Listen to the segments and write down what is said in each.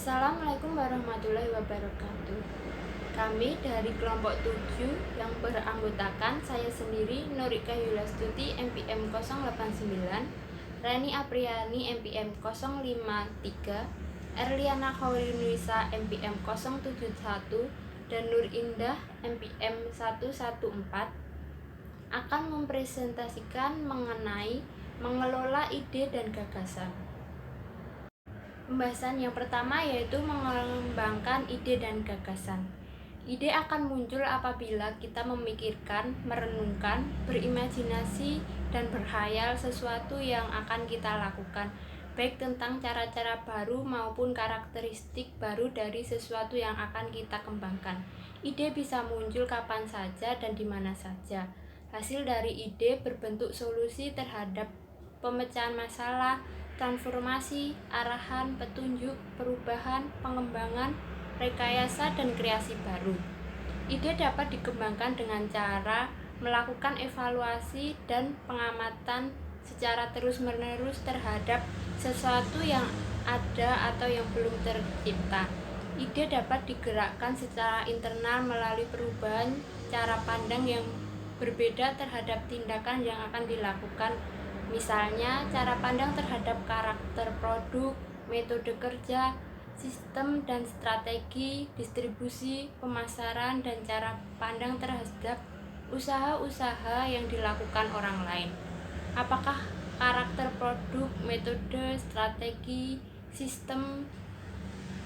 Assalamualaikum warahmatullahi wabarakatuh. Kami dari kelompok 7 yang beranggotakan saya sendiri Nurika Yulastuti MPM 089, Reni Apriani MPM 053, Erliana Khawrinisa MPM 071, dan Nur Indah MPM 114 akan mempresentasikan mengenai mengelola ide dan gagasan. Pembahasan yang pertama yaitu mengembangkan ide dan gagasan. Ide akan muncul apabila kita memikirkan, merenungkan, berimajinasi, dan berkhayal sesuatu yang akan kita lakukan, baik tentang cara-cara baru maupun karakteristik baru dari sesuatu yang akan kita kembangkan. Ide bisa muncul kapan saja dan di mana saja. Hasil dari ide berbentuk solusi terhadap pemecahan masalah, transformasi, arahan, petunjuk, perubahan, pengembangan, rekayasa, dan kreasi baru. Ide dapat dikembangkan dengan cara melakukan evaluasi dan pengamatan secara terus-menerus terhadap sesuatu yang ada atau yang belum tercipta. Ide dapat digerakkan secara internal melalui perubahan cara pandang yang berbeda terhadap tindakan yang akan dilakukan. Misalnya, cara pandang terhadap karakter produk, metode kerja, sistem dan strategi, distribusi, pemasaran, dan cara pandang terhadap usaha-usaha yang dilakukan orang lain. Apakah karakter produk, metode, strategi, sistem,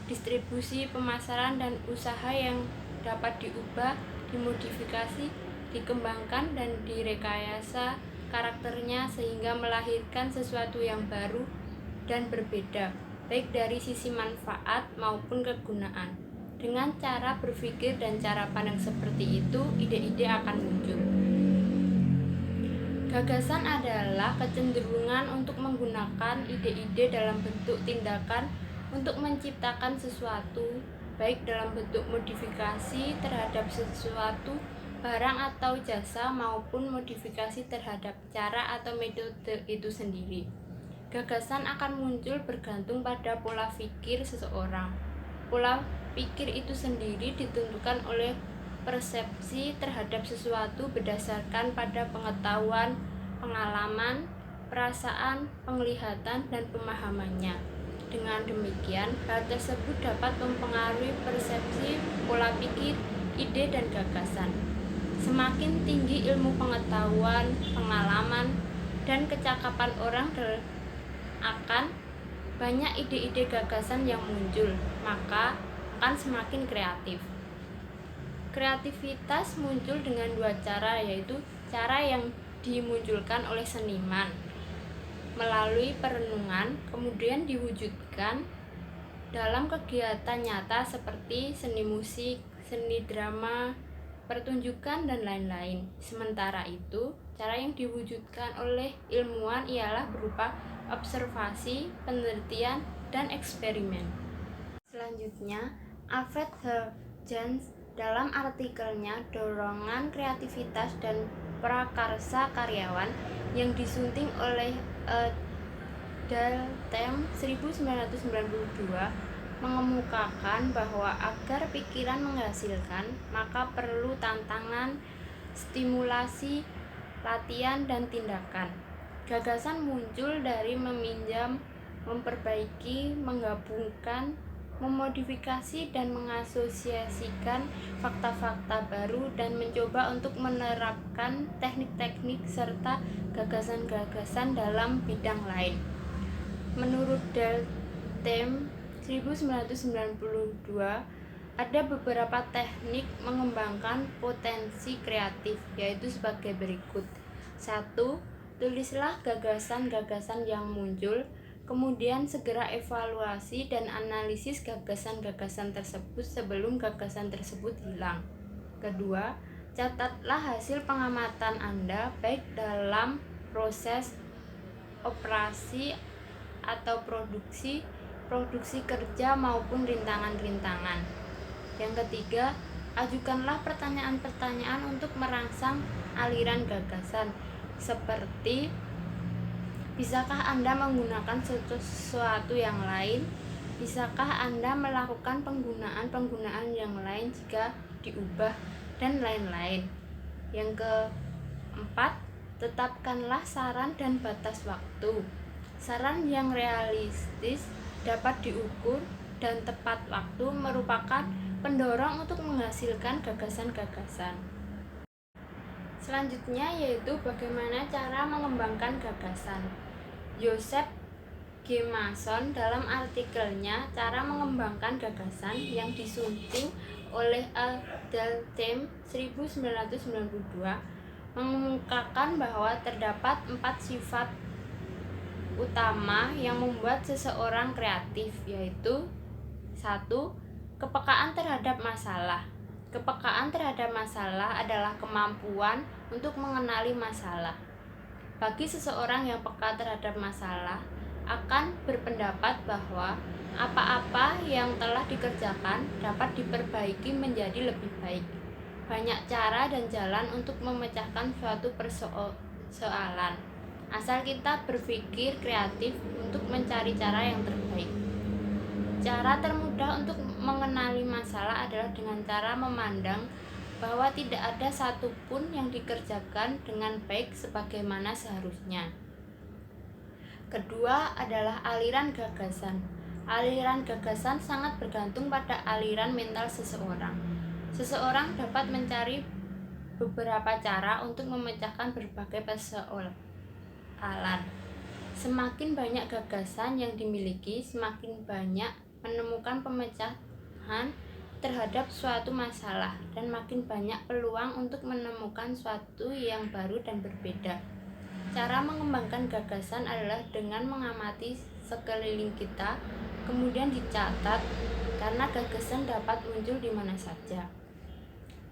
distribusi, pemasaran, dan usaha yang dapat diubah, dimodifikasi, dikembangkan, dan direkayasa karakternya sehingga melahirkan sesuatu yang baru dan berbeda, baik dari sisi manfaat maupun kegunaan. Dengan cara berpikir dan cara pandang seperti itu, ide-ide akan muncul. Gagasan adalah kecenderungan untuk menggunakan ide-ide dalam bentuk tindakan untuk menciptakan sesuatu, baik dalam bentuk modifikasi terhadap sesuatu, barang atau jasa, maupun modifikasi terhadap cara atau metode itu sendiri. Gagasan akan muncul bergantung pada pola pikir seseorang. Pola pikir itu sendiri ditentukan oleh persepsi terhadap sesuatu berdasarkan pada pengetahuan, pengalaman, perasaan, penglihatan, dan pemahamannya. Dengan demikian, hal tersebut dapat mempengaruhi persepsi, pola pikir, ide, dan gagasan. Semakin tinggi ilmu pengetahuan, pengalaman, dan kecakapan orang akan banyak ide-ide gagasan yang muncul, maka akan semakin kreatif. Kreativitas muncul dengan dua cara, yaitu cara yang dimunculkan oleh seniman melalui perenungan, kemudian diwujudkan dalam kegiatan nyata seperti seni musik, seni drama, pertunjukan, dan lain-lain. Sementara itu, cara yang diwujudkan oleh ilmuwan ialah berupa observasi, penelitian, dan eksperimen. Selanjutnya, Alfred Huygens dalam artikelnya Dorongan Kreativitas dan Prakarsa Karyawan yang disunting oleh Daltem 1992 mengemukakan bahwa agar pikiran menghasilkan, maka perlu tantangan, stimulasi, latihan, dan tindakan. Gagasan muncul dari meminjam, memperbaiki, menggabungkan, memodifikasi, dan mengasosiasikan fakta-fakta baru dan mencoba untuk menerapkan teknik-teknik serta gagasan-gagasan dalam bidang lain. Menurut Daltem 1992, ada beberapa teknik mengembangkan potensi kreatif, yaitu sebagai berikut. 1. Tulislah gagasan-gagasan yang muncul, kemudian segera evaluasi dan analisis gagasan-gagasan tersebut sebelum gagasan tersebut hilang. Kedua, catatlah hasil pengamatan Anda baik dalam proses operasi atau produksi kerja maupun rintangan-rintangan. Yang ketiga, ajukanlah pertanyaan-pertanyaan untuk merangsang aliran gagasan, seperti bisakah Anda menggunakan sesuatu yang lain? Bisakah Anda melakukan penggunaan yang lain jika diubah dan lain-lain? Yang keempat, tetapkanlah saran dan batas waktu. Saran yang realistis, dapat diukur, dan tepat waktu merupakan pendorong untuk menghasilkan gagasan-gagasan. Selanjutnya yaitu bagaimana cara mengembangkan gagasan. Joseph G. Mason dalam artikelnya Cara Mengembangkan Gagasan yang disunting oleh Aldaltem 1992 mengungkapkan bahwa terdapat 4 sifat utama yang membuat seseorang kreatif, yaitu 1. Kepekaan terhadap masalah. Kepekaan terhadap masalah adalah kemampuan untuk mengenali masalah. Bagi seseorang yang peka terhadap masalah, akan berpendapat bahwa apa-apa yang telah dikerjakan dapat diperbaiki menjadi lebih baik. Banyak cara dan jalan untuk memecahkan suatu persoalan, asal kita berpikir kreatif untuk mencari cara yang terbaik. Cara termudah untuk mengenali masalah adalah dengan cara memandang bahwa tidak ada satupun yang dikerjakan dengan baik sebagaimana seharusnya. Kedua adalah aliran gagasan. Aliran gagasan sangat bergantung pada aliran mental seseorang. Seseorang dapat mencari beberapa cara untuk memecahkan berbagai persoalan. Semakin banyak gagasan yang dimiliki, semakin banyak menemukan pemecahan terhadap suatu masalah, dan makin banyak peluang untuk menemukan suatu yang baru dan berbeda. Cara mengembangkan gagasan adalah dengan mengamati sekeliling kita, kemudian dicatat, karena gagasan dapat muncul di mana saja.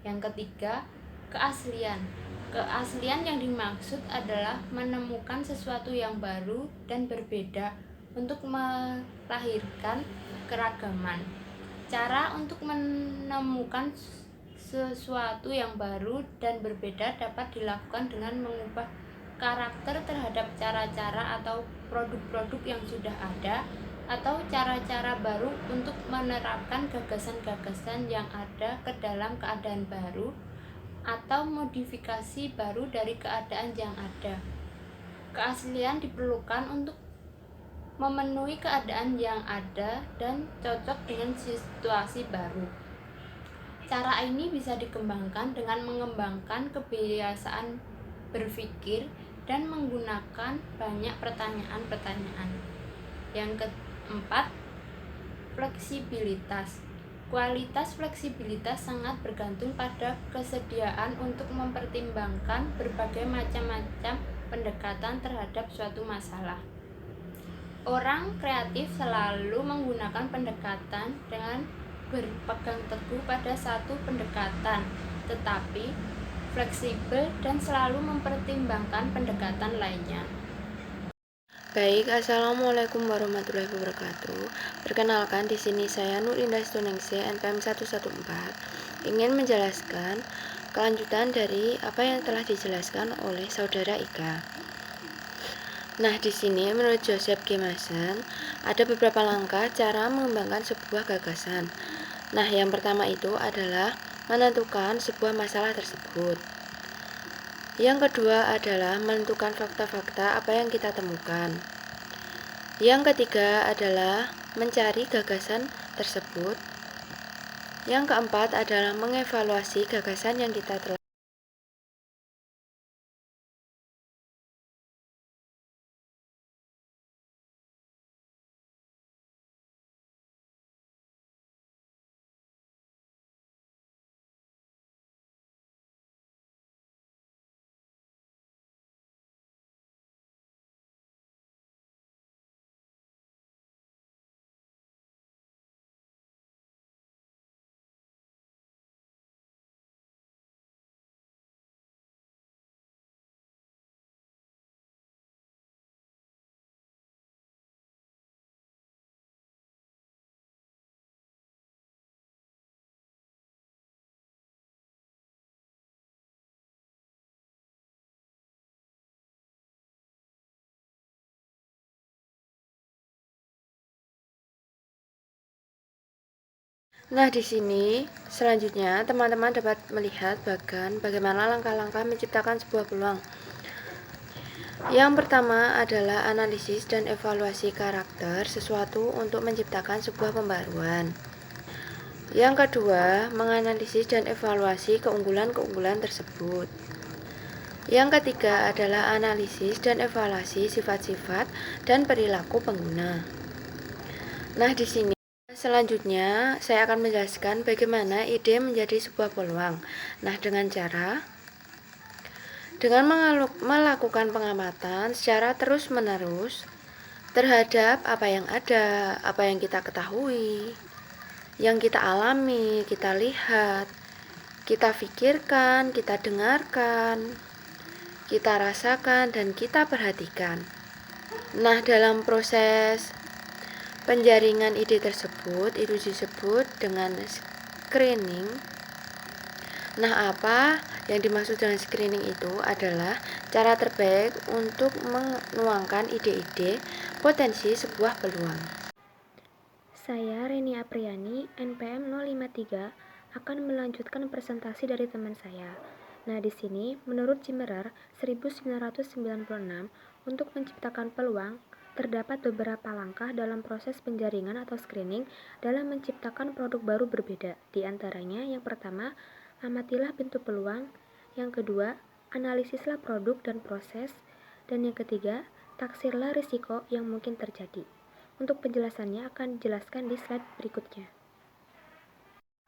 Yang ketiga, keaslian. Keaslian yang dimaksud adalah menemukan sesuatu yang baru dan berbeda untuk melahirkan keragaman. Cara untuk menemukan sesuatu yang baru dan berbeda dapat dilakukan dengan mengubah karakter terhadap cara-cara atau produk-produk yang sudah ada, atau cara-cara baru untuk menerapkan gagasan-gagasan yang ada ke dalam keadaan baru, atau modifikasi baru dari keadaan yang ada. Keaslian diperlukan untuk memenuhi keadaan yang ada dan cocok dengan situasi baru. Cara ini bisa dikembangkan dengan mengembangkan kebiasaan berpikir dan menggunakan banyak pertanyaan-pertanyaan. Yang keempat, fleksibilitas. Kualitas fleksibilitas sangat bergantung pada kesediaan untuk mempertimbangkan berbagai macam pendekatan terhadap suatu masalah. Orang kreatif selalu menggunakan pendekatan dengan berpegang teguh pada satu pendekatan, tetapi fleksibel dan selalu mempertimbangkan pendekatan lainnya. Baik, assalamualaikum warahmatullahi wabarakatuh. Perkenalkan, di sini saya Nur Indah Stuningsih, NPM 114, ingin menjelaskan kelanjutan dari apa yang telah dijelaskan oleh saudara Ika. Nah, di sini menurut Joseph G. Mason ada beberapa langkah cara mengembangkan sebuah gagasan. Nah, yang pertama itu adalah menentukan sebuah masalah tersebut. Yang kedua adalah menentukan fakta-fakta apa yang kita temukan. Yang ketiga adalah mencari gagasan tersebut. Yang keempat adalah mengevaluasi gagasan yang kita telah Nah, di sini selanjutnya teman-teman dapat melihat bagaimana langkah-langkah menciptakan sebuah peluang. Yang pertama adalah analisis dan evaluasi karakter sesuatu untuk menciptakan sebuah pembaruan. Yang kedua, menganalisis dan evaluasi keunggulan-keunggulan tersebut. Yang ketiga adalah analisis dan evaluasi sifat-sifat dan perilaku pengguna. Nah, di sini selanjutnya saya akan menjelaskan bagaimana ide menjadi sebuah peluang. Nah, dengan melakukan pengamatan secara terus-menerus terhadap apa yang ada, apa yang kita ketahui, yang kita alami, kita lihat, kita pikirkan, kita dengarkan, kita rasakan, dan kita perhatikan. Nah, dalam proses penjaringan ide tersebut itu disebut dengan screening. Nah, apa yang dimaksud dengan screening itu adalah cara terbaik untuk menuangkan ide-ide potensi sebuah peluang. Saya Reni Apriani, NPM 053, akan melanjutkan presentasi dari teman saya. Nah, di sini menurut Zimmerer 1996, untuk menciptakan peluang terdapat beberapa langkah dalam proses penjaringan atau screening dalam menciptakan produk baru berbeda. Di antaranya, yang pertama, amatilah bentuk peluang, yang kedua, analisislah produk dan proses, dan yang ketiga, taksirlah risiko yang mungkin terjadi. Untuk penjelasannya akan dijelaskan di slide berikutnya.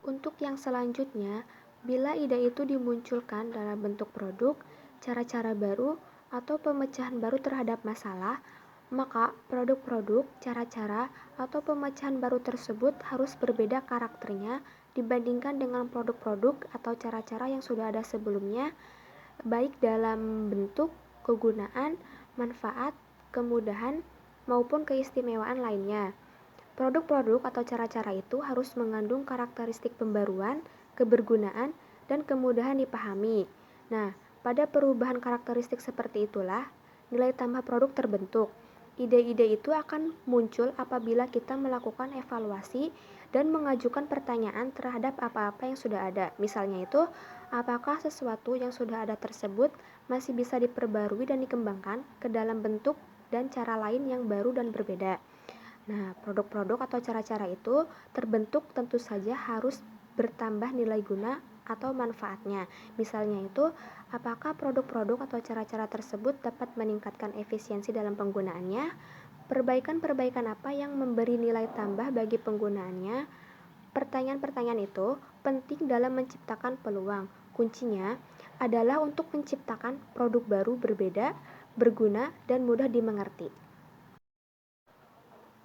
Untuk yang selanjutnya, bila ide itu dimunculkan dalam bentuk produk, cara-cara baru, atau pemecahan baru terhadap masalah, maka produk-produk, cara-cara, atau pemecahan baru tersebut harus berbeda karakternya dibandingkan dengan produk-produk atau cara-cara yang sudah ada sebelumnya, baik dalam bentuk, kegunaan, manfaat, kemudahan, maupun keistimewaan lainnya. Produk-produk atau cara-cara itu harus mengandung karakteristik pembaruan, kebergunaan, dan kemudahan dipahami. Nah, pada perubahan karakteristik seperti itulah nilai tambah produk terbentuk. Ide-ide itu akan muncul apabila kita melakukan evaluasi dan mengajukan pertanyaan terhadap apa-apa yang sudah ada. Misalnya itu, apakah sesuatu yang sudah ada tersebut masih bisa diperbarui dan dikembangkan ke dalam bentuk dan cara lain yang baru dan berbeda. Nah, produk-produk atau cara-cara itu terbentuk tentu saja harus bertambah nilai guna atau manfaatnya. Misalnya itu, apakah produk-produk atau cara-cara tersebut dapat meningkatkan efisiensi dalam penggunaannya? Perbaikan-perbaikan apa yang memberi nilai tambah bagi penggunaannya? Pertanyaan-pertanyaan itu penting dalam menciptakan peluang. Kuncinya adalah untuk menciptakan produk baru berbeda, berguna, dan mudah dimengerti.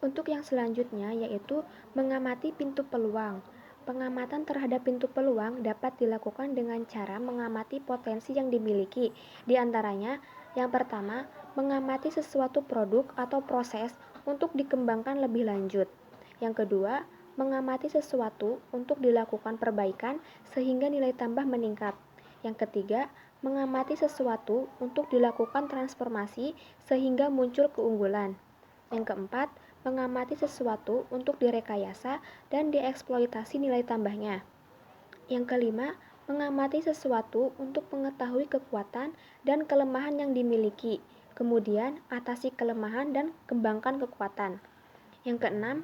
Untuk yang selanjutnya yaitu mengamati pintu peluang. Pengamatan terhadap pintu peluang dapat dilakukan dengan cara mengamati potensi yang dimiliki. Di antaranya, yang pertama, mengamati sesuatu produk atau proses untuk dikembangkan lebih lanjut. Yang kedua, mengamati sesuatu untuk dilakukan perbaikan sehingga nilai tambah meningkat. Yang ketiga, mengamati sesuatu untuk dilakukan transformasi sehingga muncul keunggulan. Yang keempat, mengamati sesuatu untuk direkayasa dan dieksploitasi nilai tambahnya. Yang kelima, mengamati sesuatu untuk mengetahui kekuatan dan kelemahan yang dimiliki, kemudian atasi kelemahan dan kembangkan kekuatan. Yang keenam,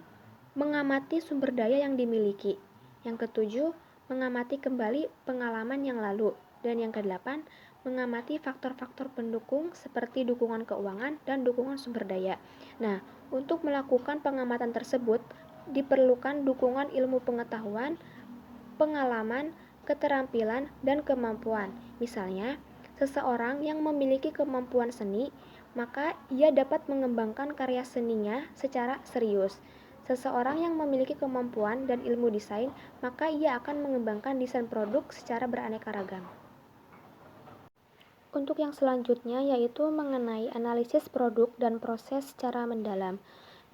mengamati sumber daya yang dimiliki. Yang ketujuh, mengamati kembali pengalaman yang lalu. Dan yang kedelapan, mengamati faktor-faktor pendukung seperti dukungan keuangan dan dukungan sumber daya. Nah, untuk melakukan pengamatan tersebut, diperlukan dukungan ilmu pengetahuan, pengalaman, keterampilan, dan kemampuan. Misalnya, seseorang yang memiliki kemampuan seni, maka ia dapat mengembangkan karya seninya secara serius. Seseorang yang memiliki kemampuan dan ilmu desain, maka ia akan mengembangkan desain produk secara beraneka ragam. Untuk yang selanjutnya yaitu mengenai analisis produk dan proses secara mendalam.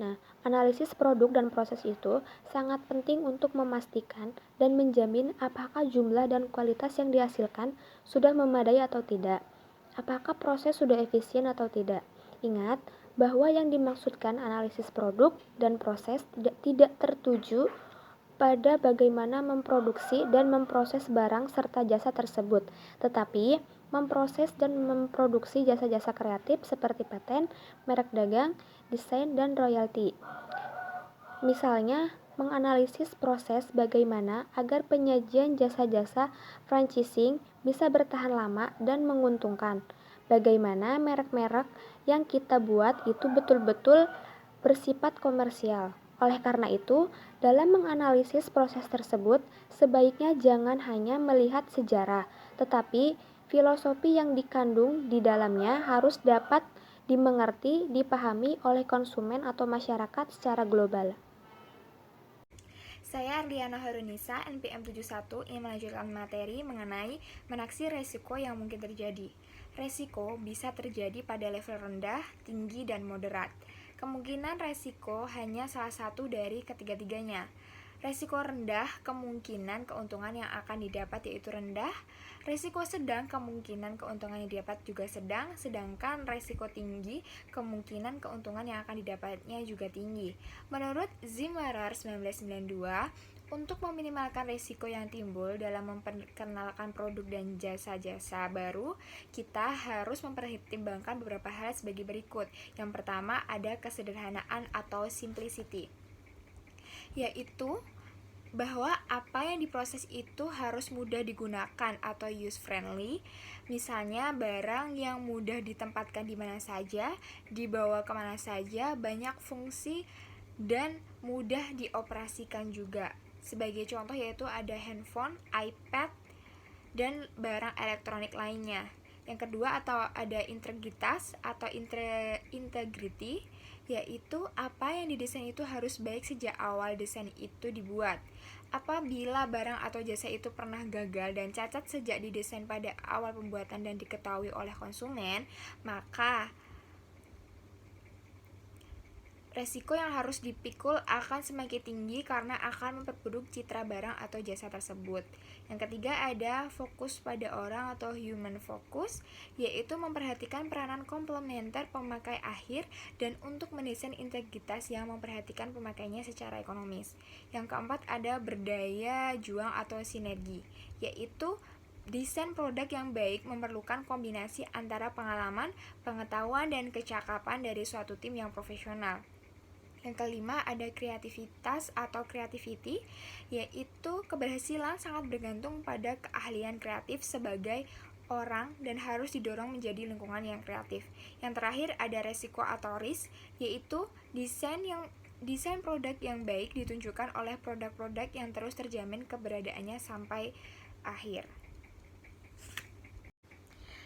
Nah, analisis produk dan proses itu sangat penting untuk memastikan dan menjamin apakah jumlah dan kualitas yang dihasilkan sudah memadai atau tidak. Apakah proses sudah efisien atau tidak. Ingat bahwa yang dimaksudkan analisis produk dan proses tidak tertuju pada bagaimana memproduksi dan memproses barang serta jasa tersebut, tetapi memproses dan memproduksi jasa-jasa kreatif seperti paten, merek dagang, desain, dan royalti. Misalnya, menganalisis proses bagaimana agar penyajian jasa-jasa franchising bisa bertahan lama dan menguntungkan. Bagaimana merek-merek yang kita buat itu betul-betul bersifat komersial. Oleh karena itu, dalam menganalisis proses tersebut, sebaiknya jangan hanya melihat sejarah, tetapi filosofi yang dikandung di dalamnya harus dapat dimengerti, dipahami oleh konsumen atau masyarakat secara global. Saya Arliana Harunisa, NPM 71, ingin melanjutkan materi mengenai menaksi resiko yang mungkin terjadi. Resiko bisa terjadi pada level rendah, tinggi, dan moderat. Kemungkinan resiko hanya salah satu dari ketiga-tiganya. Resiko rendah, kemungkinan keuntungan yang akan didapat yaitu rendah. Resiko sedang, kemungkinan keuntungan yang didapat juga sedang. Sedangkan resiko tinggi, kemungkinan keuntungan yang akan didapatnya juga tinggi. Menurut Zimmerer 1992, untuk meminimalkan risiko yang timbul dalam memperkenalkan produk dan jasa-jasa baru, kita harus mempertimbangkan beberapa hal sebagai berikut. Yang pertama ada kesederhanaan atau simplicity, yaitu bahwa apa yang diproses itu harus mudah digunakan atau use friendly. Misalnya barang yang mudah ditempatkan di mana saja, dibawa kemana saja, banyak fungsi, dan mudah dioperasikan juga. Sebagai contoh yaitu ada handphone, iPad, dan barang elektronik lainnya. Yang kedua atau ada integritas atau integrity, yaitu apa yang didesain itu harus baik sejak awal desain itu dibuat. Apabila barang atau jasa itu pernah gagal dan cacat sejak didesain pada awal pembuatan dan diketahui oleh konsumen, maka resiko yang harus dipikul akan semakin tinggi karena akan memperburuk citra barang atau jasa tersebut. Yang ketiga ada fokus pada orang atau human focus, yaitu memperhatikan peranan komplementer pemakai akhir dan untuk mendesain integritas yang memperhatikan pemakainya secara ekonomis. Yang keempat ada berdaya juang atau sinergi, yaitu desain produk yang baik memerlukan kombinasi antara pengalaman, pengetahuan, dan kecakapan dari suatu tim yang profesional. Yang kelima ada kreativitas atau creativity, yaitu keberhasilan sangat bergantung pada keahlian kreatif sebagai orang dan harus didorong menjadi lingkungan yang kreatif. Yang terakhir ada resiko atau risk, yaitu desain produk yang baik ditunjukkan oleh produk-produk yang terus terjamin keberadaannya sampai akhir.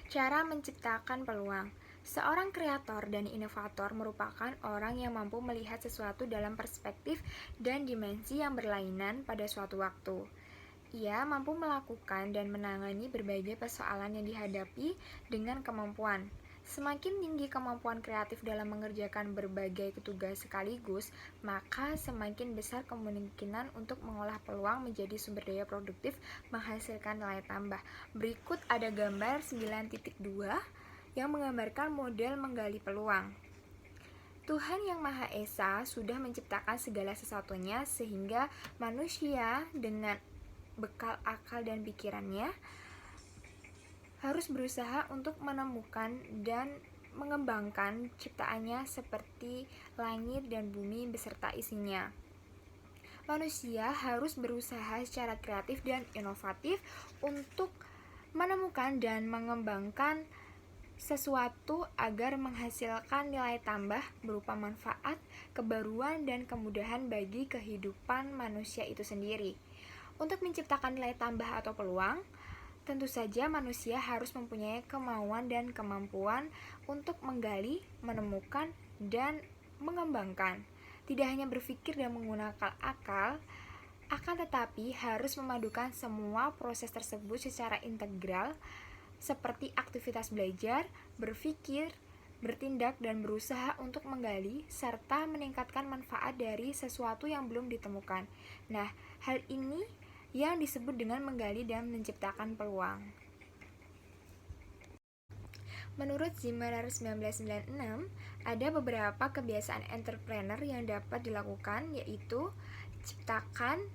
Cara menciptakan peluang. Seorang kreator dan inovator merupakan orang yang mampu melihat sesuatu dalam perspektif dan dimensi yang berlainan pada suatu waktu. Ia mampu melakukan dan menangani berbagai persoalan yang dihadapi dengan kemampuan. Semakin tinggi kemampuan kreatif dalam mengerjakan berbagai tugas sekaligus, maka semakin besar kemungkinan untuk mengolah peluang menjadi sumber daya produktif menghasilkan nilai tambah. Berikut ada gambar 9.2 yang menggambarkan model menggali peluang. Tuhan Yang Maha Esa sudah menciptakan segala sesuatunya sehingga manusia dengan bekal akal dan pikirannya harus berusaha untuk menemukan dan mengembangkan ciptaannya seperti langit dan bumi beserta isinya. Manusia harus berusaha secara kreatif dan inovatif untuk menemukan dan mengembangkan sesuatu agar menghasilkan nilai tambah berupa manfaat, kebaruan, dan kemudahan bagi kehidupan manusia itu sendiri. Untuk menciptakan nilai tambah atau peluang, tentu saja manusia harus mempunyai kemauan dan kemampuan untuk menggali, menemukan, dan mengembangkan. Tidak hanya berpikir dan menggunakan akal, akan tetapi harus memadukan semua proses tersebut secara integral, seperti aktivitas belajar, berpikir, bertindak, dan berusaha untuk menggali, serta meningkatkan manfaat dari sesuatu yang belum ditemukan. Nah, hal ini yang disebut dengan menggali dan menciptakan peluang. Menurut Zimmerer 1996, ada beberapa kebiasaan entrepreneur yang dapat dilakukan, yaitu ciptakan,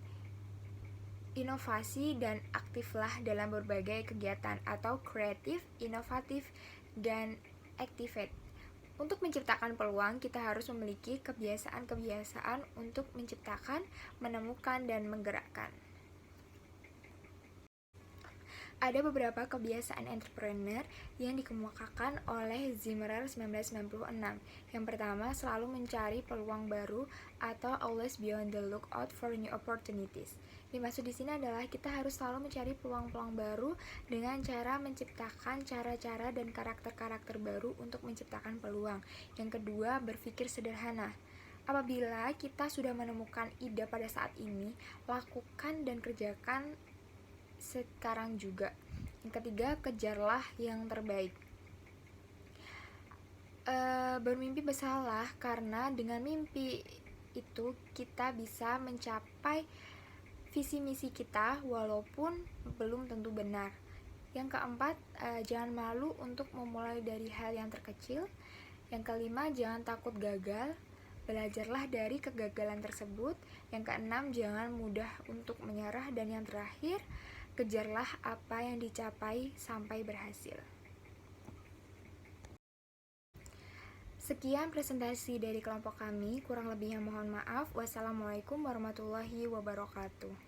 inovasi dan aktiflah dalam berbagai kegiatan atau kreatif, inovatif, dan activate. Untuk menciptakan peluang, kita harus memiliki kebiasaan-kebiasaan untuk menciptakan, menemukan, dan menggerakkan. Ada beberapa kebiasaan entrepreneur yang dikemukakan oleh Zimmerer 1996. Yang pertama, selalu mencari peluang baru atau always be on the lookout for new opportunities. Dimaksud di sini adalah kita harus selalu mencari peluang-peluang baru dengan cara menciptakan cara-cara dan karakter-karakter baru untuk menciptakan peluang. Yang kedua, berpikir sederhana. Apabila kita sudah menemukan ide pada saat ini, lakukan dan kerjakan sekarang juga. Yang ketiga, kejarlah yang terbaik. Bermimpi besarlah, karena dengan mimpi itu kita bisa mencapai visi misi kita walaupun belum tentu benar. Yang keempat, jangan malu untuk memulai dari hal yang terkecil. Yang kelima, jangan takut gagal. Belajarlah dari kegagalan tersebut. Yang keenam, jangan mudah untuk menyerah. Dan yang terakhir, kejarlah apa yang dicapai sampai berhasil. Sekian presentasi dari kelompok kami, kurang lebihnya mohon maaf. Wassalamualaikum warahmatullahi wabarakatuh.